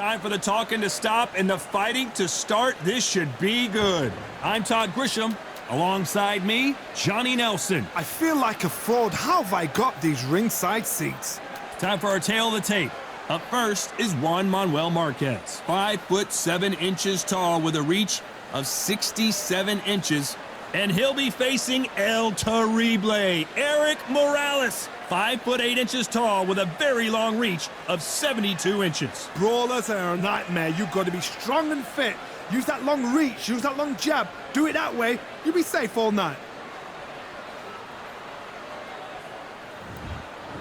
time for the talking to stop and the fighting to start. This should be good. I'm Todd Grisham. Alongside me, Johnny Nelson. I feel like a fraud. How have I got these ringside seats? Time for our tale of the tape. Up first is Juan Manuel Marquez. 5'7" tall with a reach of 67 inches. And he'll be facing El Terrible, Erik Morales. 5'8" tall with a very long reach of 72 inches. Brawlers are a nightmare. You've got to be strong and fit. Use that long reach, use that long jab. Do it that way, you'll be safe all night.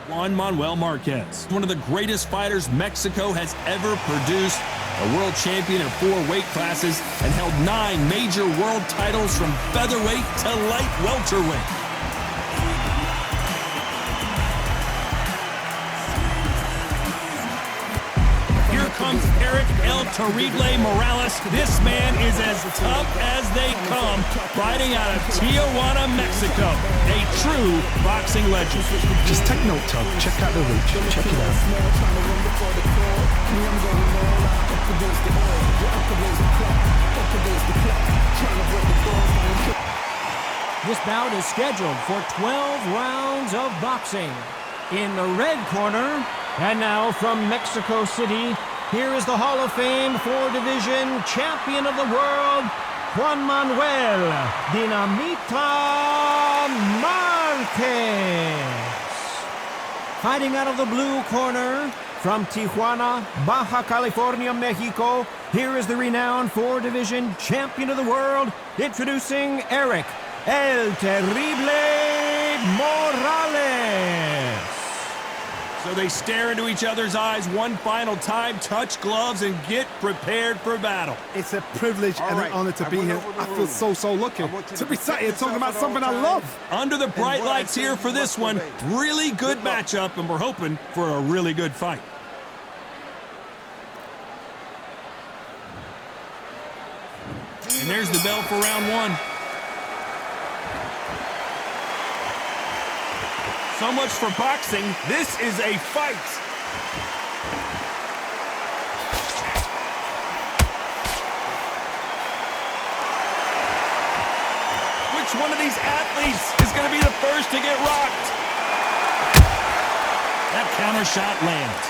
Juan Manuel Marquez, one of the greatest fighters Mexico has ever produced, a world champion of 4 weight classes, and held 9 major world titles from featherweight to light welterweight. Here comes Erik El Terrible Morales. This man is as tough as they come, fighting out of Tijuana, Mexico. A true boxing legend. Just take note, Todd. Check out the reach. Check it out. This bout is scheduled for 12 rounds of boxing. In the red corner, and now from Mexico City, here is the Hall of Fame 4-division champion of the world, Juan Manuel Dinamita Marquez. Fighting out of the blue corner, from Tijuana, Baja California, Mexico, here is the renowned 4-division champion of the world, introducing Erik El Terrible Morales. So they stare into each other's eyes one final time, touch gloves, and get prepared for battle. It's a privilege and an honor to be here. I feel so lucky to be sat here talking about something I love. Under the bright lights here for this one, really good matchup, and we're hoping for a really good fight. And there's the bell for round 1. So much for boxing. This is a fight. Which one of these athletes is going to be the first to get rocked? That counter shot lands.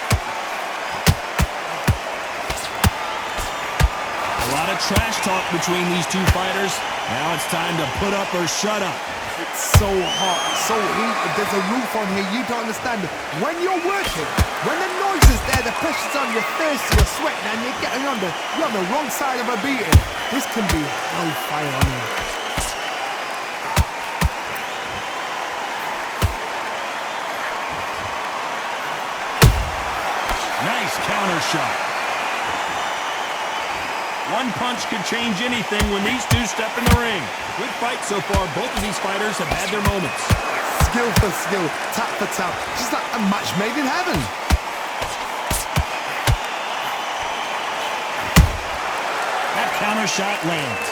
A lot of trash talk between these two fighters. Now it's time to put up or shut up. It's so hot, so heated. There's a roof on here. You don't understand. When you're working, when the noise is there, the pressure's on your face, you're sweating, and you're getting under. You're on the wrong side of a beating. This can be hellfire on you. Nice counter shot. One punch could change anything when these two step in the ring. Good fight so far. Both of these fighters have had their moments. Skill for skill, tap for tap. Just like a match made in heaven. That counter shot lands.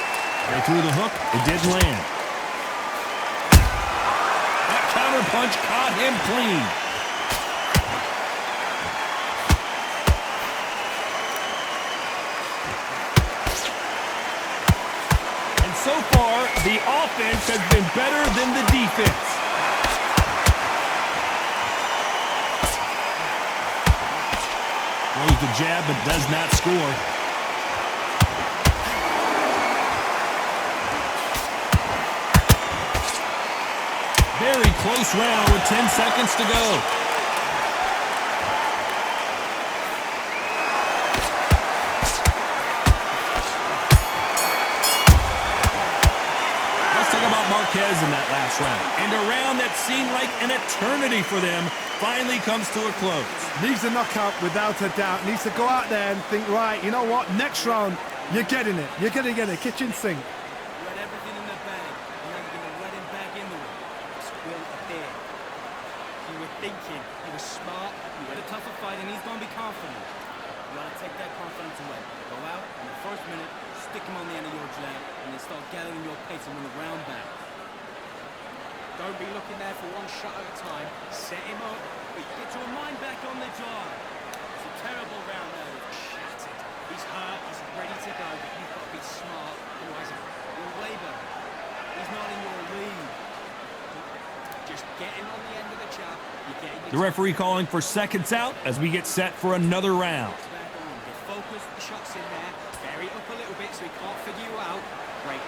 They threw the hook. It didn't land. That counter punch caught him clean. So far, the offense has been better than the defense. Throws the jab, but does not score. Very close round with 10 seconds to go. Marquez in that last round. And a round that seemed like an eternity for them finally comes to a close. Needs a knockout without a doubt. Needs to go out there and think, right, you know what, next round, you're getting it. You're going to get it. Kitchen sink. You had everything in the bag. You ain't going to let him back into it. It's will there. You were thinking. You were smart. You had a tougher fight, and he's going to be confident. You got to take that confidence away. Go out in the first minute, stick him on the end of your jab, and then start gathering your pace and win the round back. Don't be looking there for one shot at a time. Set him up, but get your mind back on the job. It's a terrible round now. Shattered. The referee calling for seconds out as we get set for another round. Back on. Get focused. The shot's in there. Vary it up a little bit so he can't figure you out. Great.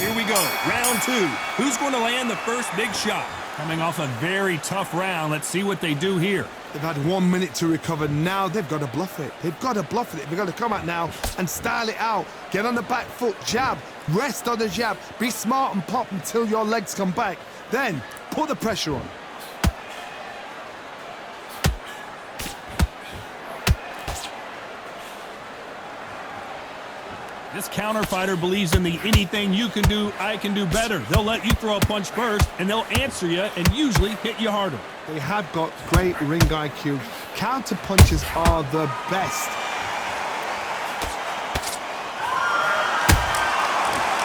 Here we go, round two. Who's going to land the first big shot? Coming off a very tough round. Let's see what they do here. They've had 1 minute to recover. Now they've got to bluff it. They've got to bluff it. They've got to come out now and style it out. Get on the back foot, jab, rest on the jab. Be smart and pop until your legs come back. Then put the pressure on. This counter fighter believes in the anything you can do, I can do better. They'll let you throw a punch first, and they'll answer you and usually hit you harder. They have got great ring IQ. Counter punches are the best.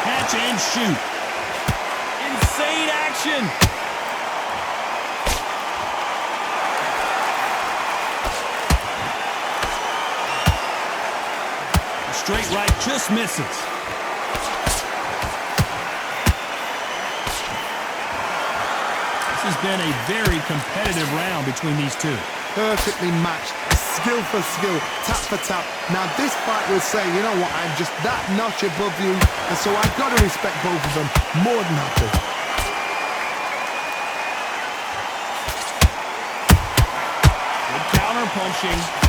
Catch and shoot. Insane action. Straight right just misses. This has been a very competitive round between these two. Perfectly matched, skill for skill, tap for tap. Now this fight will say, you know what, I'm just that notch above you, and so I've got to respect both of them more than happy. Good counter punching.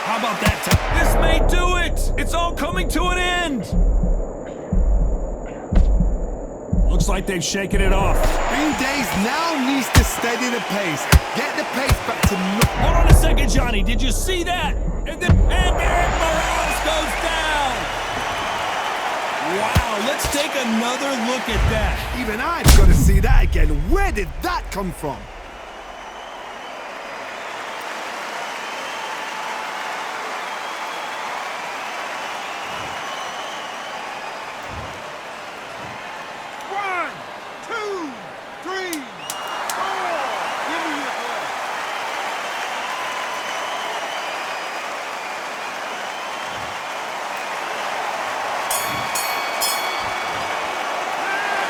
How about that time? This may do it! It's all coming to an end! Looks like they've shaken it off. Bean Days now needs to steady the pace. Get the pace back to... Hold on a second, Johnny. Did you see that? And Erik Morales goes down! Wow, let's take another look at that. Even I've got to see that again. Where did that come from?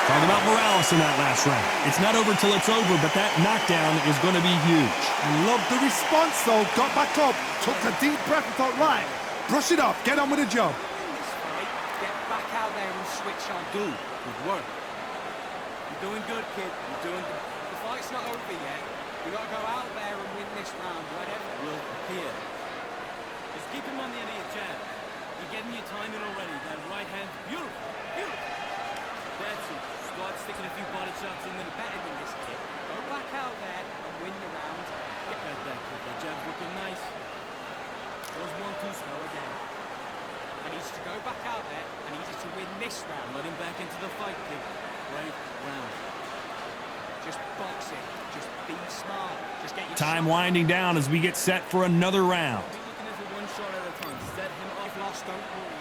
Talk about Morales in that last round. It's not over till it's over, but that knockdown is going to be huge. I love the response, though. Got back up, took a deep breath and thought, right, brush it off, get on with the job. In this fight, get back out there and switch on. Do good work. You're doing good, kid. You're doing good. The fight's not over yet. You got to go out there and win this round. Whatever will appear. Just keep him on the end of your jab. You're getting your time in already. That right hand, beautiful, beautiful. That's it. Start sticking a few body shots in there better than this kid. Go back out there and win the round. Get that kid. That jab's looking nice. Goes 1-2 slow again. I need you to go back out there. I need you to win this round. Let him back into the fight, kid. Great round. Just box it. Just be smart. Just get your Time winding down as we get set for another round. Be looking at it one shot at a time. Set him off. Lost, don't worry.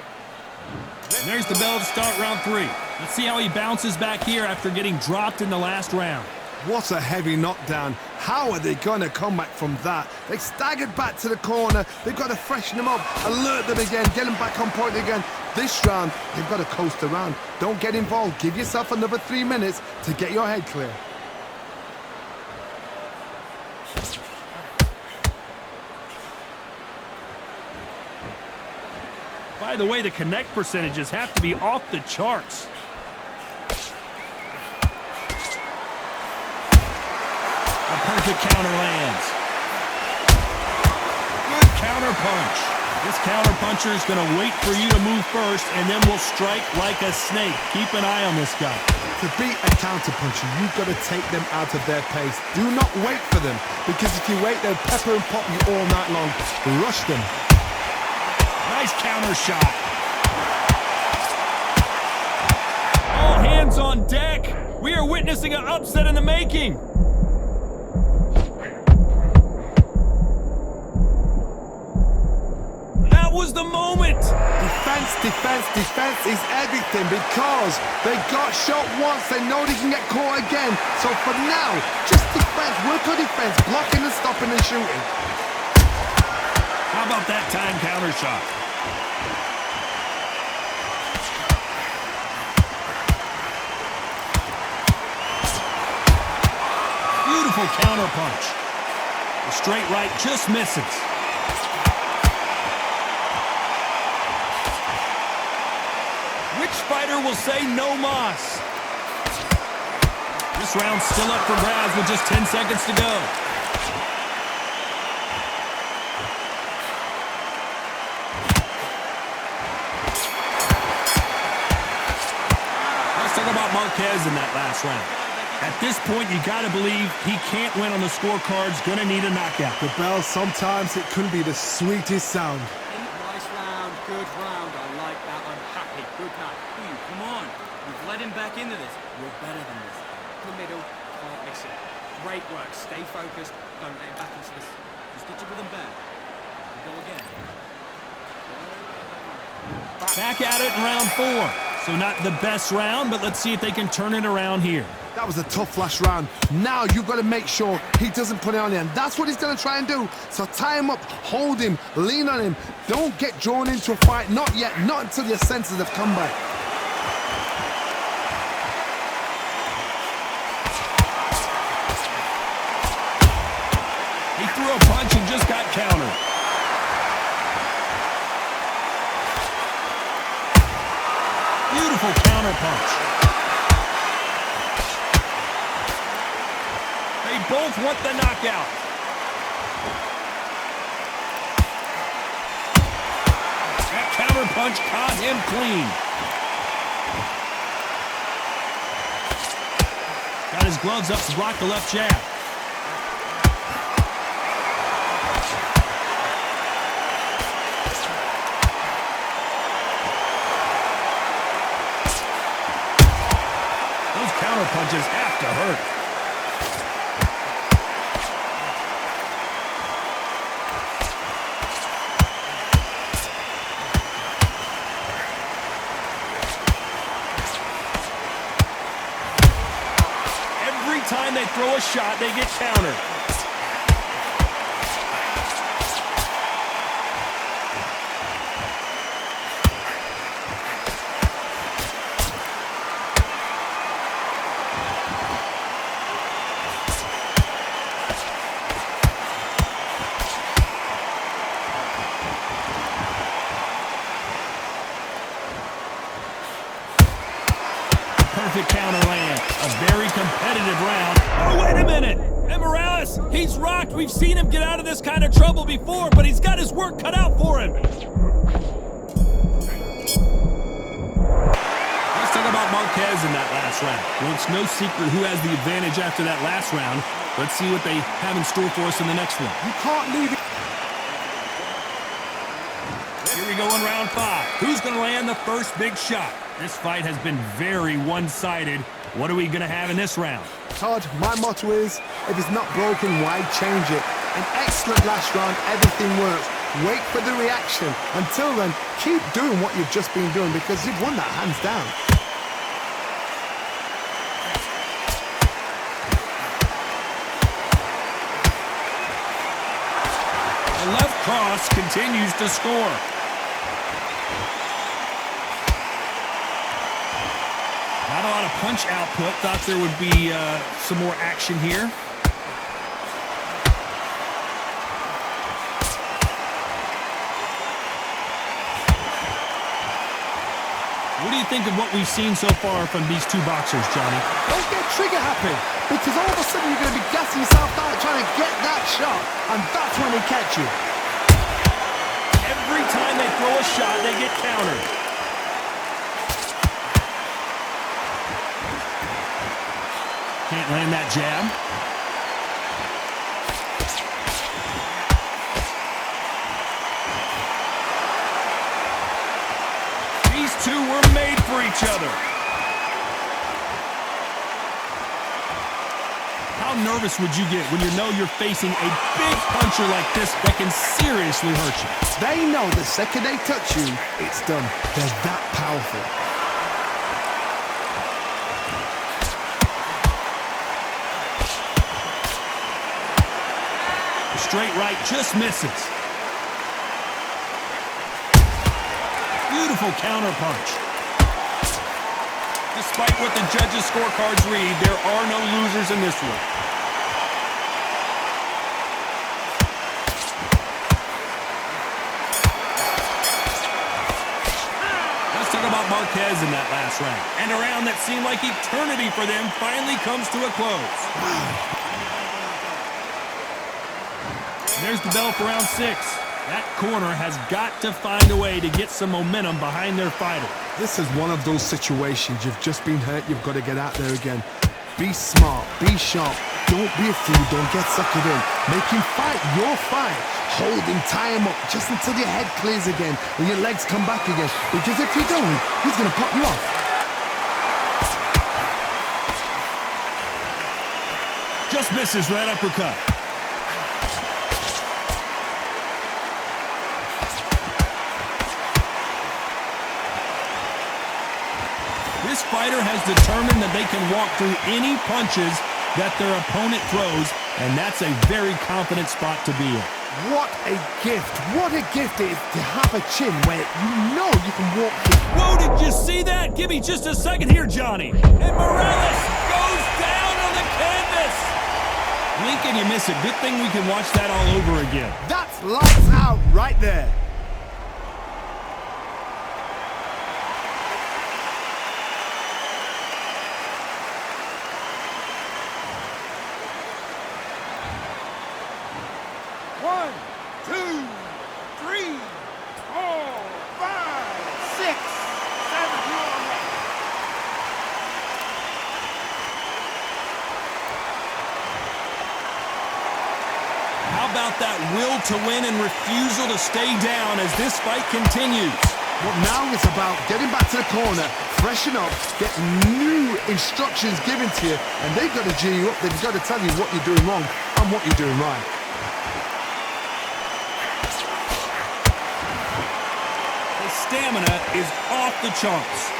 And there's the bell to start round three. Let's see how he bounces back here after getting dropped in the last round. What a heavy knockdown. How are they going to come back from that? They staggered back to the corner. They've got to freshen them up, alert them again, get them back on point again. This round, they've got to coast around. Don't get involved. Give yourself another 3 minutes to get your head clear. By the way, the connect percentages have to be off the charts. A perfect counter lands. Good counter punch. This counter puncher is going to wait for you to move first, and then will strike like a snake. Keep an eye on this guy. To beat a counter puncher, you've got to take them out of their pace. Do not wait for them, because if you wait, they'll pepper and pop you all night long. Rush them. Nice counter shot. All hands on deck. We are witnessing an upset in the making. That was the moment. Defense, defense, defense is everything, because they got shot once, they know they can get caught again. So for now, just defense, work on defense, blocking and stopping and shooting. How about that time counter shot? Beautiful counter punch. The straight right just misses. Which fighter will say no mas? This round's still up for grabs with just 10 seconds to go. Let's talk about Marquez in that last round. At this point, you got to believe he can't win on the scorecards, going to need a knockout. The bell, sometimes it can be the sweetest sound. Nice round, good round. I like that. I'm happy. Good night. Come on. You've led him back into this. You're better than this. The middle, can't miss it. Great work. Stay focused. Don't let him back into this. Just get you with him back. Go again. Back at it in round 4. So not the best round, but let's see if they can turn it around here. That was a tough last round. Now you've got to make sure he doesn't put it on you, and that's what he's going to try and do. So tie him up, hold him, lean on him. Don't get drawn into a fight. Not yet. Not until your senses have come back. He threw a punch and just got countered. Beautiful counter punch. They both want the knockout. That counter punch caught him clean. Got his gloves up to block the left jab. Those counter punches have to hurt. Time they throw a shot, they get countered. Perfect counter land. A very competitive round. Oh, wait a minute! And Morales, he's rocked. We've seen him get out of this kind of trouble before, but he's got his work cut out for him. Let's talk about Marquez in that last round. Well, it's no secret who has the advantage after that last round. Let's see what they have in store for us in the next one. You can't leave it. Here we go in round 5. Who's going to land the first big shot? This fight has been very one-sided. What are we going to have in this round? Todd, my motto is, if it's not broken, why change it? An excellent last round, everything works. Wait for the reaction. Until then, keep doing what you've just been doing because you've won that hands down. The left cross continues to score. Not a lot of punch output. Thought there would be some more action here. What do you think of what we've seen so far from these two boxers, Johnny? Don't get trigger happy, because all of a sudden you're going to be gassing yourself out trying to get that shot, and that's when they catch you. Every time they throw a shot, they get countered. Can't land that jab. These two were made for each other. How nervous would you get when you know you're facing a big puncher like this that can seriously hurt you? They know the second they touch you, it's done. They're that powerful. Straight right just misses. Beautiful counter punch. Despite what the judges' scorecards read, there are no losers in this one. Marquez in that last round. And a round that seemed like eternity for them finally comes to a close. There's the bell for round 6. That corner has got to find a way to get some momentum behind their fighter. This is one of those situations. You've just been hurt. You've got to get out there again. Be smart. Be sharp. Don't be a fool. Don't get suckered in. Make him fight your fight. Hold him, tie him up just until your head clears again and your legs come back again. Because if you don't, he's going to pop you off. Just misses that uppercut. This fighter has determined that they can walk through any punches that their opponent throws, and that's a very confident spot to be in. What a gift. What a gift it is to have a chin where you know you can walk through. Whoa, did you see that? Give me just a second here, Johnny. And Morales goes down on the canvas. Blink and you miss it. Good thing we can watch that all over again. That's lights out right there. That will to win and refusal to stay down as this fight continues. But now it's about getting back to the corner, freshen up, get new instructions given to you, and they've got to G you up. They've got to tell you what you're doing wrong and what you're doing right. His stamina is off the charts.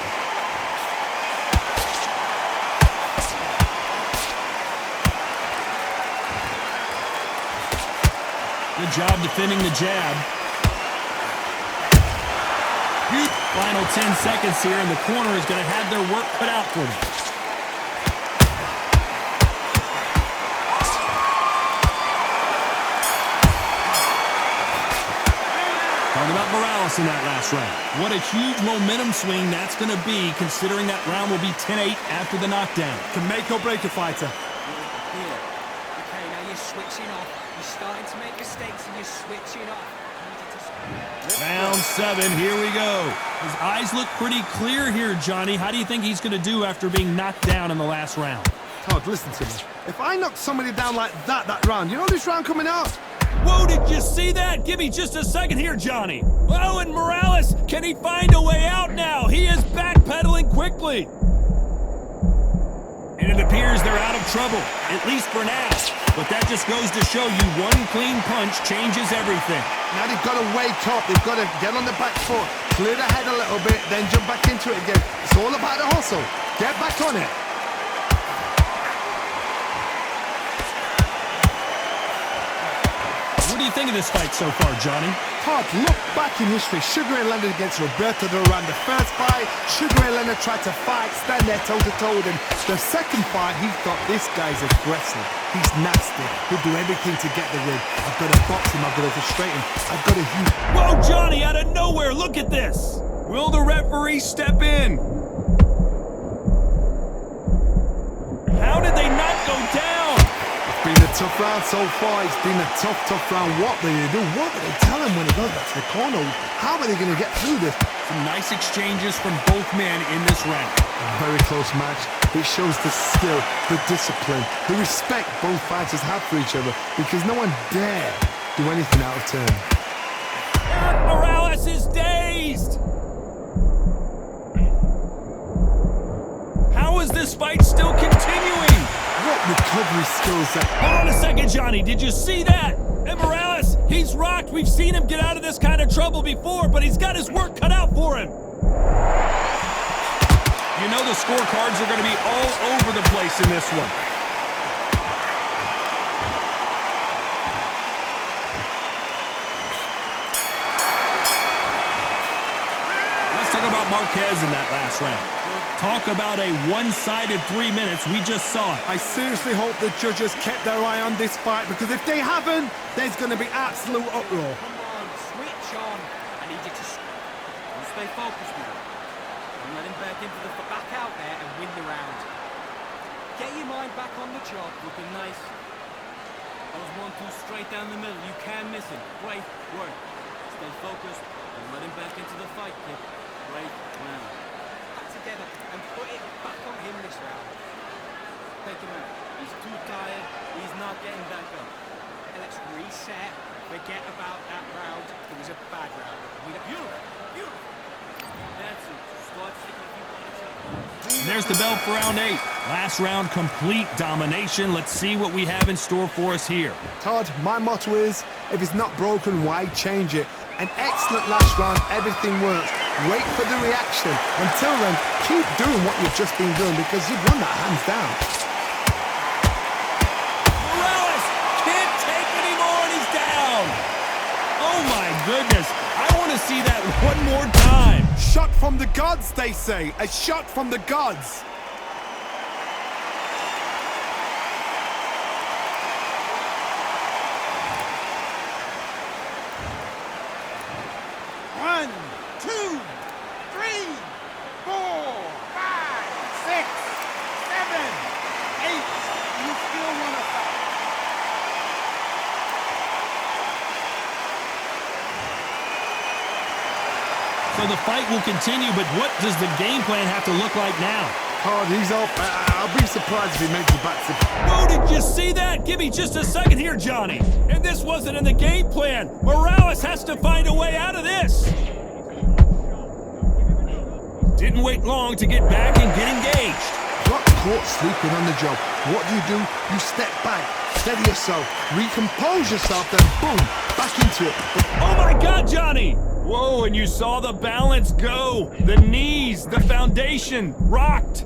Good job defending the jab. Final 10 seconds here, and the corner is going to have their work cut out for them. Talking about Morales in that last round. What a huge momentum swing that's going to be, considering that round will be 10-8 after the knockdown. Can make or break a fighter. Here. Okay, now you're switching off. You're starting to make mistakes and you're switching off. Round 7, here we go. His eyes look pretty clear here, Johnny. How do you think he's going to do after being knocked down in the last round? Todd, listen to me. If I knock somebody down like that round, you know this round coming out? Whoa, did you see that? Give me just a second here, Johnny. Oh, and Morales, can he find a way out now? He is backpedaling quickly. And it appears they're out of trouble, at least for now. But that just goes to show you one clean punch changes everything. Now they've got to wake up. They've got to get on the back foot, clear the head a little bit, then jump back into it again. It's all about the hustle. Get back on it. What do you think of this fight so far, Johnny? Todd, look back in history. Sugar Ray Leonard against Roberto Duran. The first fight, Sugar Ray Leonard tried to fight, stand there toe-to-toe with him. The second fight, he thought, this guy's aggressive. He's nasty. He'll do everything to get the win. I've got to box him. I've got to frustrate him. I've got to use... Whoa, Johnny, out of nowhere. Look at this. Will the referee step in? How did they not go down? It's been a tough round so far. It's been a tough round. What do they do? What do they tell him when he goes back to the corner? How are they going to get through this? Some nice exchanges from both men in this round. A very close match. It shows the skill, the discipline, the respect both fighters have for each other, because no one dare do anything out of turn. Erik Morales is dazed. How is this fight still continuing? What recovery skills that... Hold on a second, Johnny. Did you see that? And Morales, he's rocked. We've seen him get out of this kind of trouble before, but he's got his work cut out for him. You know the scorecards are going to be all over the place in this one. Let's talk about Marquez in that last round. Talk about a one-sided 3 minutes. We just saw it. I seriously hope the judges kept their eye on this fight, because if they haven't, there's going to be absolute uproar. Come on, switch on. I need you to stay focused with it. and let him back into the back out there and win the round. Get your mind back on the job, looking nice. That was 1-2 straight down the middle. You can miss him. Great work. Stay focused and let him back into the fight, kid. Great round. Back together and put it back on him this round. Take him out. He's too tired. He's not getting back up. And let's reset. Forget about that round. It was a bad round. Beautiful. Beautiful. That's it. Start sticking a few points up. And there's the bell for round 8. Last round, complete domination. Let's see what we have in store for us here. Todd, my motto is, if it's not broken, why change it? An excellent last round, everything works. Wait for the reaction. Until then, keep doing what you've just been doing because you've won that hands down. Morales can't take anymore and he's down. Oh my goodness. I want to see that one more time. Shot from the gods, they say. A shot from the gods. One, two, three, 4, 5, 6, 7, 8. You still want to fight? So the fight will continue, but what does the game plan have to look like now? Todd, he's up. I'll be surprised if he makes it back to... Oh, did you see that? Give me just a second here, Johnny. And this wasn't in the game plan. Morales has to find a way out of this. Didn't wait long to get back and get engaged. Got caught sleeping on the job. What do? You step back, steady yourself, recompose yourself, then boom, back into it. Oh my God, Johnny! Whoa, and you saw the balance go. The knees, the foundation, rocked.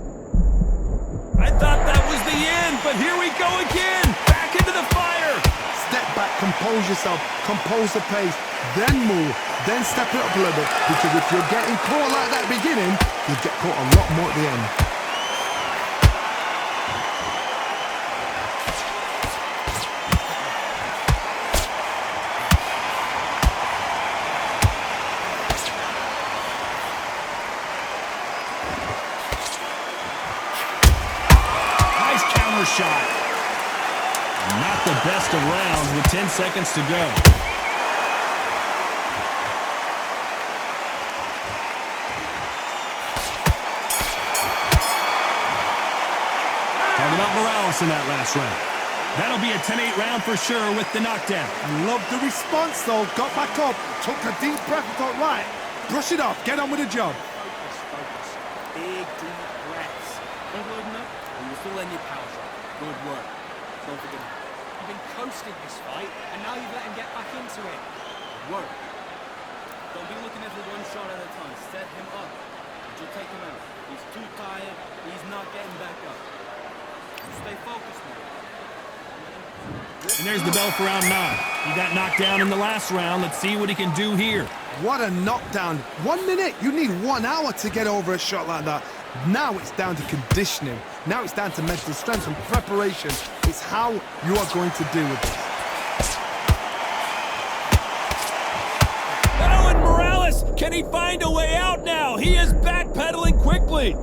I thought that was the end, but here we go again. Back into the fire. Step back, compose yourself, compose the pace, then move, then step it up a little bit. Because if you're getting caught like that at the beginning, you get caught a lot more at the end. Shot. Not the best of rounds with 10 seconds to go. Talk about Morales in that last round. That'll be a 10-8 round for sure with the knockdown. Love the response though. Got back up, took a deep breath and thought, right, brush it off, get on with the job. Focus. Big, deep breaths. Not loading up, and you're still letting your power shot. Good work. Don't forget it. You've been coasting this fight, and now you've let him get back into it. Work. Don't be looking at it one shot at a time. Set him up. And you'll take him out. He's too tired. He's not getting back up. Stay focused, man. And there's the bell for round 9. He got knocked down in the last round. Let's see what he can do here. What a knockdown. 1 minute, you need 1 hour to get over a shot like that. Now it's down to conditioning. Now it's down to mental strength and preparation. It's how you are going to deal with this. Oh, and Morales, can he find a way out now? He is backpedaling quickly.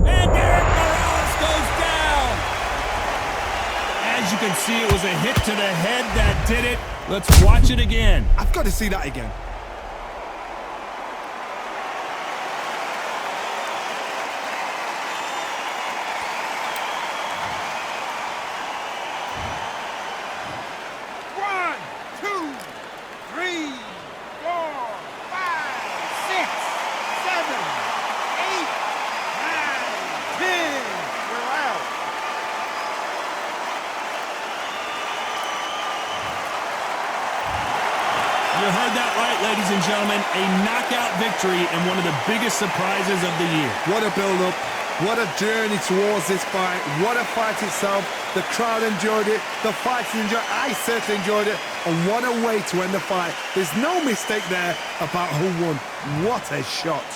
And Erik Morales goes down. As you can see, it was a hit to the head that did it. Let's watch it again. I've got to see that again. You heard that right, ladies and gentlemen. A knockout victory and one of the biggest surprises of the year. What a build-up. What a journey towards this fight. What a fight itself. The crowd enjoyed it. The fighters enjoyed it. I certainly enjoyed it. And what a way to end the fight. There's no mistake there about who won. What a shot.